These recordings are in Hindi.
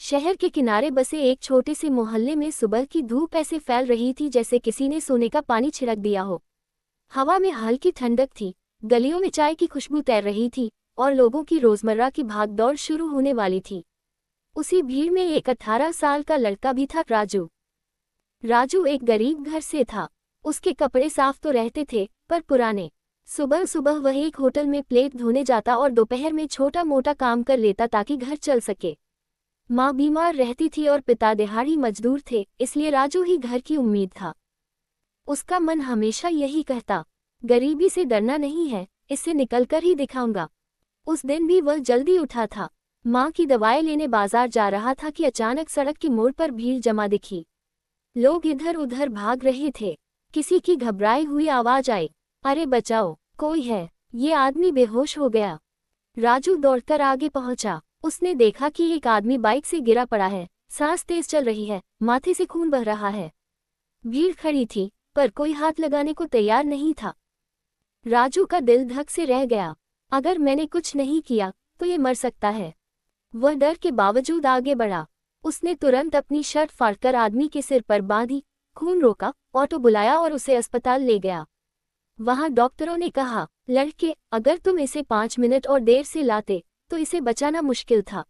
शहर के किनारे बसे एक छोटे से मोहल्ले में सुबह की धूप ऐसे फैल रही थी जैसे किसी ने सोने का पानी छिड़क दिया हो। हवा में हल्की ठंडक थी, गलियों में चाय की खुशबू तैर रही थी और लोगों की रोजमर्रा की भागदौड़ शुरू होने वाली थी। उसी भीड़ में एक 18 साल का लड़का भी था, राजू। राजू एक गरीब घर से था। उसके कपड़े साफ तो रहते थे, पर पुराने। सुबह सुबह वह एक होटल में प्लेट धोने जाता और दोपहर में छोटा मोटा काम कर लेता ताकि घर चल सके। माँ बीमार रहती थी और पिता दिहाड़ी मजदूर थे, इसलिए राजू ही घर की उम्मीद था। उसका मन हमेशा यही कहता, गरीबी से डरना नहीं है, इससे निकलकर ही दिखाऊंगा। उस दिन भी वह जल्दी उठा था। माँ की दवाएं लेने बाजार जा रहा था कि अचानक सड़क की मोड़ पर भीड़ जमा दिखी। लोग इधर उधर भाग रहे थे। किसी की घबराई हुई आवाज आई, अरे बचाओ, कोई है, ये आदमी बेहोश हो गया। राजू दौड़कर आगे पहुंचा। उसने देखा कि एक आदमी बाइक से गिरा पड़ा है, सांस तेज चल रही है, माथे से खून बह रहा है। भीड़ खड़ी थी, पर कोई हाथ लगाने को तैयार नहीं था। राजू का दिल धक से रह गया। अगर मैंने कुछ नहीं किया तो ये मर सकता है। वह डर के बावजूद आगे बढ़ा। उसने तुरंत अपनी शर्ट फाड़कर आदमी के सिर पर बांधी, खून रोका, ऑटो बुलाया और उसे अस्पताल ले गया। वहां डॉक्टरों ने कहा, लड़के, अगर तुम इसे 5 मिनट और देर से लाते तो इसे बचाना मुश्किल था।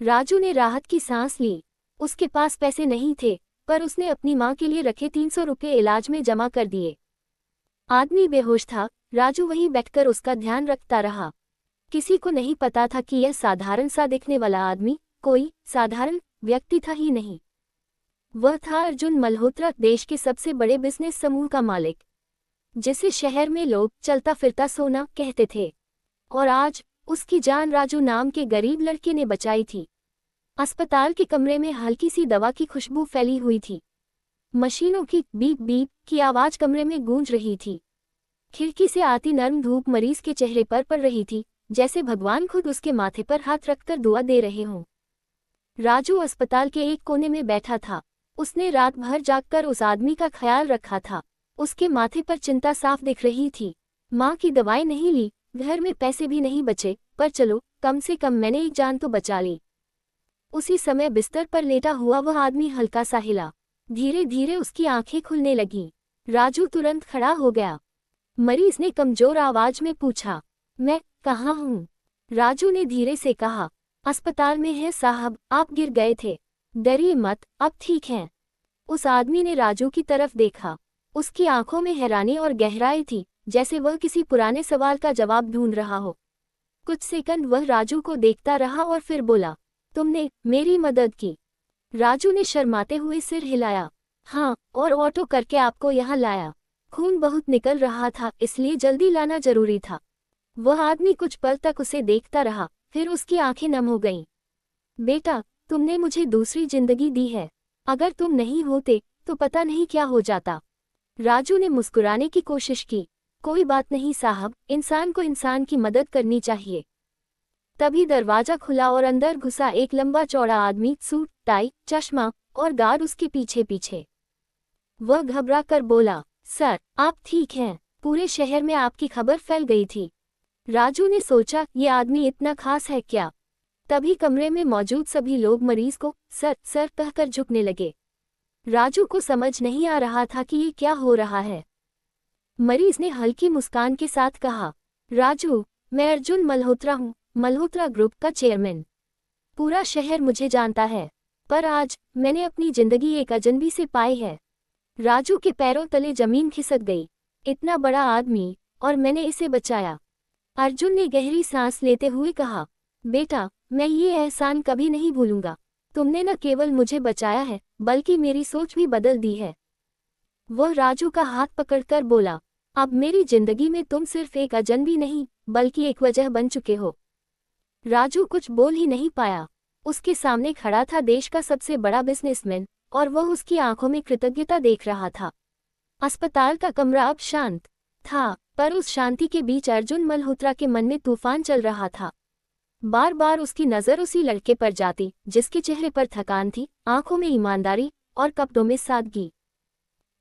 राजू ने राहत की सांस ली। उसके पास पैसे नहीं थे, पर उसने अपनी माँ के लिए रखे 300 रुपये इलाज में जमा कर दिए। आदमी बेहोश था, राजू वहीं बैठकर उसका ध्यान रखता रहा। किसी को नहीं पता था कि यह साधारण सा दिखने वाला आदमी कोई साधारण व्यक्ति था ही नहीं। वह था अर्जुन मल्होत्रा, देश के सबसे बड़े बिजनेस समूह का मालिक, जिसे शहर में लोग चलता फिरता सोना कहते थे। और आज उसकी जान राजू नाम के गरीब लड़के ने बचाई थी। अस्पताल के कमरे में हल्की सी दवा की खुशबू फैली हुई थी। मशीनों की बीप बीप की आवाज कमरे में गूंज रही थी। खिड़की से आती नर्म धूप मरीज के चेहरे पर पड़ रही थी, जैसे भगवान खुद उसके माथे पर हाथ रखकर दुआ दे रहे हों। राजू अस्पताल के एक कोने में बैठा था। उसने रात भर जागकर उस आदमी का ख्याल रखा था। उसके माथे पर चिंता साफ दिख रही थी। माँ की दवाई नहीं ली, घर में पैसे भी नहीं बचे, पर चलो, कम से कम मैंने एक जान तो बचा ली। उसी समय बिस्तर पर लेटा हुआ वह आदमी हल्का सा हिला। धीरे धीरे उसकी आंखें खुलने लगीं। राजू तुरंत खड़ा हो गया। मरीज ने कमजोर आवाज में पूछा, मैं कहाँ हूँ? राजू ने धीरे से कहा, अस्पताल में है साहब, आप गिर गए थे। डरिए मत, अब ठीक हैं। उस आदमी ने राजू की तरफ देखा। उसकी आंखों में हैरानी और गहराई थी, जैसे वह किसी पुराने सवाल का जवाब ढूंढ रहा हो। कुछ सेकंड वह राजू को देखता रहा और फिर बोला, तुमने मेरी मदद की? राजू ने शर्माते हुए सिर हिलाया। हाँ, और ऑटो करके आपको यहाँ लाया। खून बहुत निकल रहा था, इसलिए जल्दी लाना जरूरी था। वह आदमी कुछ पल तक उसे देखता रहा, फिर उसकी आंखें नम हो गईं। बेटा, तुमने मुझे दूसरी जिंदगी दी है। अगर तुम नहीं होते तो पता नहीं क्या हो जाता। राजू ने मुस्कुराने की कोशिश की। कोई बात नहीं साहब, इंसान को इंसान की मदद करनी चाहिए। तभी दरवाजा खुला और अंदर घुसा एक लंबा चौड़ा आदमी, सूट, टाई, चश्मा और गार्ड उसके पीछे पीछे। वह घबरा कर बोला, सर, आप ठीक हैं? पूरे शहर में आपकी खबर फैल गई थी। राजू ने सोचा, ये आदमी इतना खास है क्या? तभी कमरे में मौजूद सभी लोग मरीज को सर सर कहकर झुकने लगे। राजू को समझ नहीं आ रहा था कि ये क्या हो रहा है। मरीज ने हल्की मुस्कान के साथ कहा, राजू, मैं अर्जुन मल्होत्रा हूँ, मल्होत्रा ग्रुप का चेयरमैन। पूरा शहर मुझे जानता है, पर आज मैंने अपनी जिंदगी एक अजनबी से पाई है। राजू के पैरों तले जमीन खिसक गई। इतना बड़ा आदमी, और मैंने इसे बचाया। अर्जुन ने गहरी सांस लेते हुए कहा, बेटा, मैं ये एहसान कभी नहीं भूलूंगा। तुमने न केवल मुझे बचाया है, बल्कि मेरी सोच भी बदल दी है। वह राजू का हाथ पकड़कर बोला, अब मेरी जिंदगी में तुम सिर्फ एक अजनबी नहीं, बल्कि एक वजह बन चुके हो। राजू कुछ बोल ही नहीं पाया। उसके सामने खड़ा था देश का सबसे बड़ा बिजनेसमैन, और वह उसकी आंखों में कृतज्ञता देख रहा था। अस्पताल का कमरा अब शांत था, पर उस शांति के बीच अर्जुन मल्होत्रा के मन में तूफान चल रहा था। बार बार उसकी नजर उसी लड़के पर जाती, जिसके चेहरे पर थकान थी, आंखों में ईमानदारी और कपड़ों में सादगी।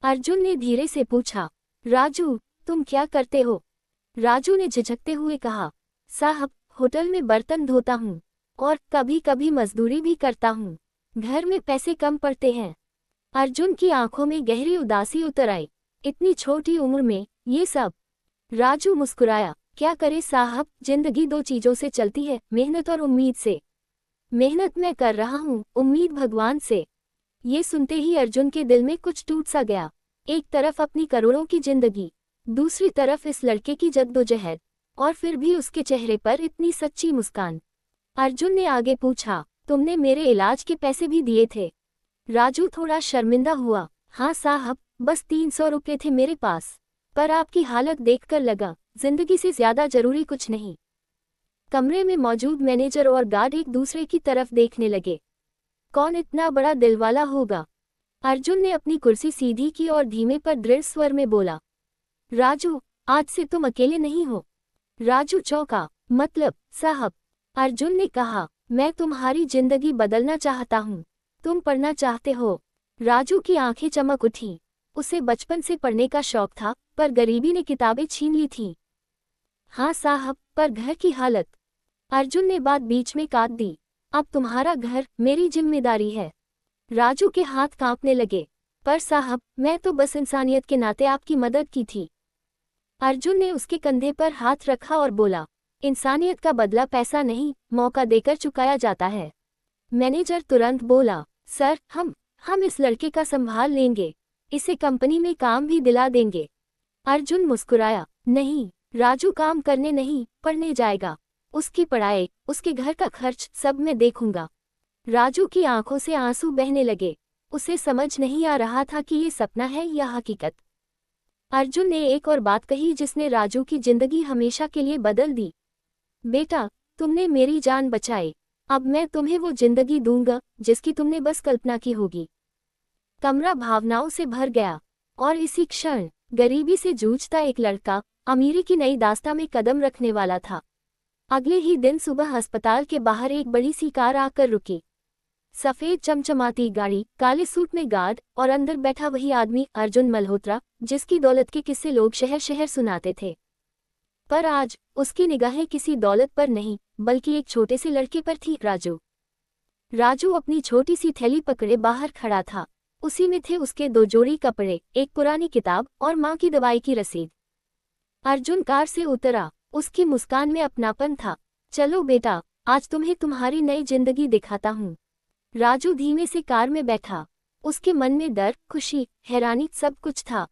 अर्जुन ने धीरे से पूछा, राजू, तुम क्या करते हो? राजू ने झिझकते हुए कहा, साहब, होटल में बर्तन धोता हूँ। और कभी कभी मजदूरी भी करता हूँ। घर में पैसे कम पड़ते हैं। अर्जुन की आंखों में गहरी उदासी उतर आई। इतनी छोटी उम्र में ये सब। राजू मुस्कुराया। क्या करे साहब, जिंदगी दो चीजों से चलती है, मेहनत और उम्मीद से। मेहनत मैं कर रहा हूँ, उम्मीद भगवान से। ये सुनते ही अर्जुन के दिल में कुछ टूट सा गया। एक तरफ अपनी करोड़ों की जिंदगी, दूसरी तरफ इस लड़के की जद्दोजहद, और फिर भी उसके चेहरे पर इतनी सच्ची मुस्कान। अर्जुन ने आगे पूछा, तुमने मेरे इलाज के पैसे भी दिए थे? राजू थोड़ा शर्मिंदा हुआ। हाँ साहब, बस 300 रुपये थे मेरे पास, पर आपकी हालत देखकर लगा जिंदगी से ज्यादा जरूरी कुछ नहीं। कमरे में मौजूद मैनेजर और गार्ड एक दूसरे की तरफ देखने लगे। कौन इतना बड़ा दिलवाला होगा? अर्जुन ने अपनी कुर्सी सीधी की और धीमे पर दृढ़ स्वर में बोला, राजू, आज से तुम अकेले नहीं हो। राजू चौंका। मतलब साहब? अर्जुन ने कहा, मैं तुम्हारी जिंदगी बदलना चाहता हूँ। तुम पढ़ना चाहते हो? राजू की आंखें चमक उठीं। उसे बचपन से पढ़ने का शौक था, पर गरीबी ने किताबें छीन ली थीं। हाँ साहब, पर घर की हालत। अर्जुन ने बात बीच में काट दी। अब तुम्हारा घर मेरी जिम्मेदारी है। राजू के हाथ कांपने लगे। पर साहब, मैं तो बस इंसानियत के नाते आपकी मदद की थी। अर्जुन ने उसके कंधे पर हाथ रखा और बोला, इंसानियत का बदला पैसा नहीं, मौका देकर चुकाया जाता है। मैनेजर तुरंत बोला, सर, हम इस लड़के का संभाल लेंगे, इसे कंपनी में काम भी दिला देंगे। अर्जुन मुस्कुराया। नहीं, राजू काम करने नहीं, पढ़ने जाएगा। उसकी पढ़ाई, उसके घर का खर्च सब मैं देखूंगा। राजू की आंखों से आंसू बहने लगे। उसे समझ नहीं आ रहा था कि ये सपना है या हकीकत। अर्जुन ने एक और बात कही जिसने राजू की जिंदगी हमेशा के लिए बदल दी। बेटा, तुमने मेरी जान बचाई, अब मैं तुम्हें वो जिंदगी दूंगा जिसकी तुमने बस कल्पना की होगी। कमरा भावनाओं से भर गया, और इसी क्षण गरीबी से जूझता एक लड़का अमीरी की नई दास्तां में कदम रखने वाला था। अगले ही दिन सुबह अस्पताल के बाहर एक बड़ी सी कार आकर रुकी। सफेद चमचमाती गाड़ी, काले सूट में गार्ड, और अंदर बैठा वही आदमी अर्जुन मल्होत्रा, जिसकी दौलत के किस्से लोग शहर शहर सुनाते थे। पर आज उसकी निगाहें किसी दौलत पर नहीं, बल्कि एक छोटे से लड़के पर थी, राजू। राजू अपनी छोटी सी थैली पकड़े बाहर खड़ा था। उसी में थे उसके 2 जोड़ी कपड़े, एक पुरानी किताब और माँ की दवाई की रसीद। अर्जुन कार से उतरा। उसकी मुस्कान में अपनापन था। चलो बेटा, आज तुम्हें तुम्हारी नई जिंदगी दिखाता हूँ। राजू धीमे से कार में बैठा। उसके मन में डर, खुशी, हैरानी सब कुछ था।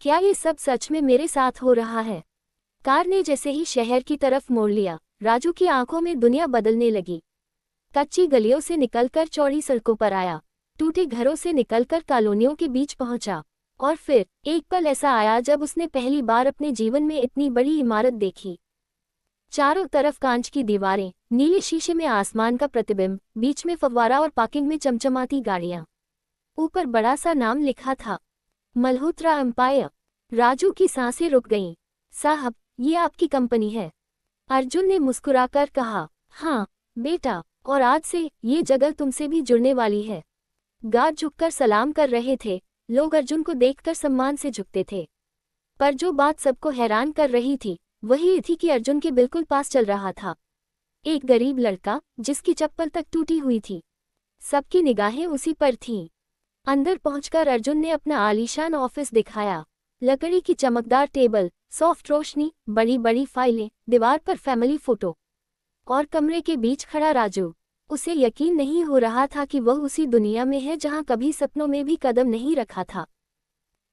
क्या ये सब सच में मेरे साथ हो रहा है? कार ने जैसे ही शहर की तरफ मोड़ लिया, राजू की आंखों में दुनिया बदलने लगी। कच्ची गलियों से निकलकर चौड़ी सड़कों पर आया, टूटे घरों से निकलकर कॉलोनियों के बीच पहुंचा, और फिर एक पल ऐसा आया जब उसने पहली बार अपने जीवन में इतनी बड़ी इमारत देखी। चारों तरफ कांच की दीवारें, नीले शीशे में आसमान का प्रतिबिंब, बीच में फव्वारा और पार्किंग में चमचमाती गाड़ियां। ऊपर बड़ा सा नाम लिखा था, मल्होत्रा एम्पायर। राजू की सांसें रुक गईं। साहब, ये आपकी कंपनी है? अर्जुन ने मुस्कुराकर कहा, हाँ बेटा, और आज से ये जगह तुमसे भी जुड़ने वाली है। गार्ड झुककर सलाम कर रहे थे। लोग अर्जुन को देखकर सम्मान से झुकते थे। पर जो बात सबको हैरान कर रही थी, वही ये थी कि अर्जुन के बिल्कुल पास चल रहा था एक गरीब लड़का, जिसकी चप्पल तक टूटी हुई थी। सबकी निगाहें उसी पर थीं। अंदर पहुंचकर अर्जुन ने अपना आलीशान ऑफिस दिखाया। लकड़ी की चमकदार टेबल, सॉफ्ट रोशनी, बड़ी बड़ी फाइलें, दीवार पर फैमिली फोटो, और कमरे के बीच खड़ा राजू। उसे यकीन नहीं हो रहा था कि वह उसी दुनिया में है जहां कभी सपनों में भी कदम नहीं रखा था।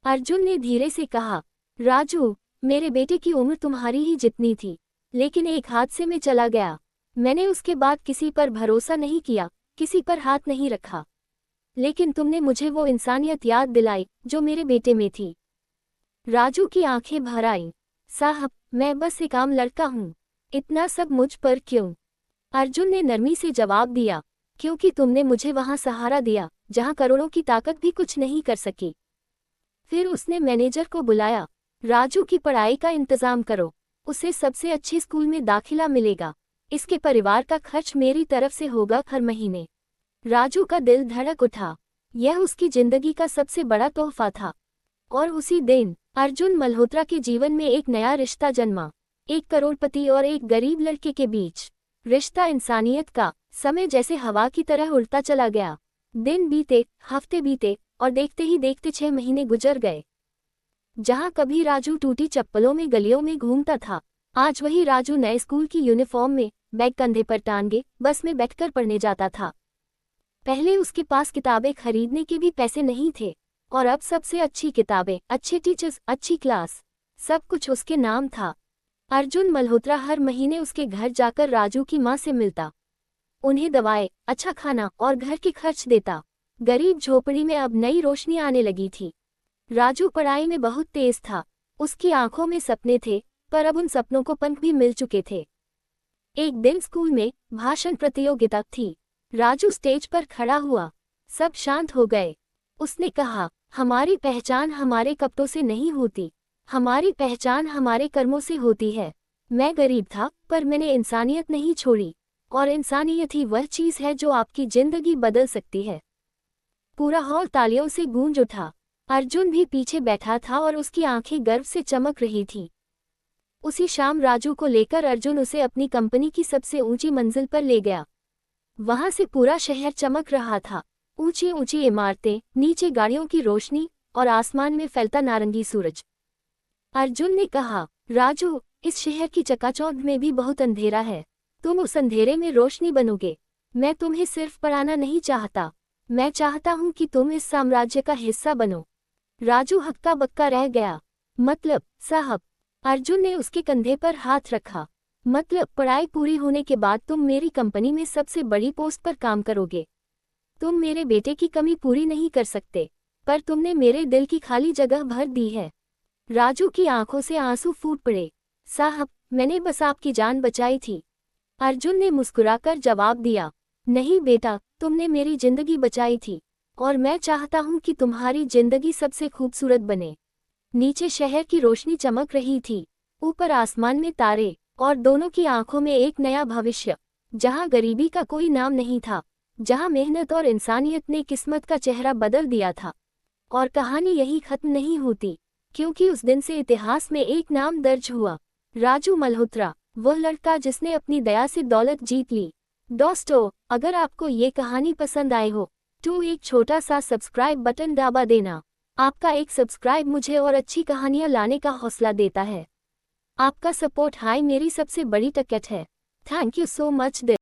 अर्जुन ने धीरे से कहा, राजू, मेरे बेटे की उम्र तुम्हारी ही जितनी थी, लेकिन एक हादसे में चला गया। मैंने उसके बाद किसी पर भरोसा नहीं किया, किसी पर हाथ नहीं रखा, लेकिन तुमने मुझे वो इंसानियत याद दिलाई जो मेरे बेटे में थी। राजू की आंखें भर आईं। साहब, मैं बस एक आम लड़का हूँ, इतना सब मुझ पर क्यों? अर्जुन ने नरमी से जवाब दिया, क्योंकि तुमने मुझे वहां सहारा दिया जहां करोड़ों की ताकत भी कुछ नहीं कर सकी। फिर उसने मैनेजर को बुलाया, राजू की पढ़ाई का इंतजाम करो, उसे सबसे अच्छे स्कूल में दाखिला मिलेगा, इसके परिवार का खर्च मेरी तरफ से होगा हर महीने। राजू का दिल धड़क उठा। यह उसकी जिंदगी का सबसे बड़ा तोहफा था। और उसी दिन अर्जुन मल्होत्रा के जीवन में एक नया रिश्ता जन्मा, एक करोड़पति और एक गरीब लड़के के बीच। रिश्ता इंसानियत का। समय जैसे हवा की तरह उड़ता चला गया। दिन बीते, हफ्ते बीते, और देखते ही देखते 6 महीने गुजर गए। जहां कभी राजू टूटी चप्पलों में गलियों में घूमता था, आज वही राजू नए स्कूल की यूनिफॉर्म में, बैग कंधे पर टांगे, बस में बैठकर पढ़ने जाता था। पहले उसके पास किताबें खरीदने के भी पैसे नहीं थे, और अब सबसे अच्छी किताबें, अच्छे टीचर्स, अच्छी क्लास, सब कुछ उसके नाम था। अर्जुन मल्होत्रा हर महीने उसके घर जाकर राजू की माँ से मिलता, उन्हें दवाएं, अच्छा खाना और घर के खर्च देता। गरीब झोपड़ी में अब नई रोशनी आने लगी थी। राजू पढ़ाई में बहुत तेज था, उसकी आंखों में सपने थे, पर अब उन सपनों को पंख भी मिल चुके थे। एक दिन स्कूल में भाषण प्रतियोगिता थी। राजू स्टेज पर खड़ा हुआ, सब शांत हो गए। उसने कहा, हमारी पहचान हमारे कपड़ों से नहीं होती, हमारी पहचान हमारे कर्मों से होती है। मैं गरीब था, पर मैंने इंसानियत नहीं छोड़ी, और इंसानियत ही वह चीज़ है जो आपकी जिंदगी बदल सकती है। पूरा हॉल तालियों से गूंज उठा। अर्जुन भी पीछे बैठा था और उसकी आंखें गर्व से चमक रही थीं। उसी शाम राजू को लेकर अर्जुन उसे अपनी कंपनी की सबसे ऊंची मंजिल पर ले गया। वहां से पूरा शहर चमक रहा था, ऊंची ऊंची इमारतें, नीचे गाड़ियों की रोशनी, और आसमान में फैलता नारंगी सूरज। अर्जुन ने कहा, राजू, इस शहर की चकाचौंध में भी बहुत अंधेरा है, तुम उस अंधेरे में रोशनी बनोगे। मैं तुम्हें सिर्फ पढ़ाना नहीं चाहता, मैं चाहता हूं कि तुम इस साम्राज्य का हिस्सा बनो। राजू हक्का बक्का रह गया। मतलब, साहब? अर्जुन ने उसके कंधे पर हाथ रखा। मतलब, पढ़ाई पूरी होने के बाद तुम मेरी कंपनी में सबसे बड़ी पोस्ट पर काम करोगे। तुम मेरे बेटे की कमी पूरी नहीं कर सकते, पर तुमने मेरे दिल की खाली जगह भर दी है। राजू की आंखों से आंसू फूट पड़े। साहब, मैंने बस आपकी जान बचाई थी। अर्जुन ने मुस्कुराकर जवाब दिया, नहीं बेटा, तुमने मेरी जिंदगी बचाई थी, और मैं चाहता हूं कि तुम्हारी जिंदगी सबसे खूबसूरत बने। नीचे शहर की रोशनी चमक रही थी, ऊपर आसमान में तारे, और दोनों की आंखों में एक नया भविष्य, जहां गरीबी का कोई नाम नहीं था, जहां मेहनत और इंसानियत ने किस्मत का चेहरा बदल दिया था। और कहानी यही खत्म नहीं होती, क्योंकि उस दिन से इतिहास में एक नाम दर्ज हुआ, राजू मल्होत्रा, वह लड़का जिसने अपनी दया से दौलत जीत ली। दोस्तों, अगर आपको ये कहानी पसंद आए हो तो एक छोटा सा सब्सक्राइब बटन दबा देना। आपका एक सब्सक्राइब मुझे और अच्छी कहानियां लाने का हौसला देता है। आपका सपोर्ट हाई मेरी सबसे बड़ी ताकत है। Thank you so much.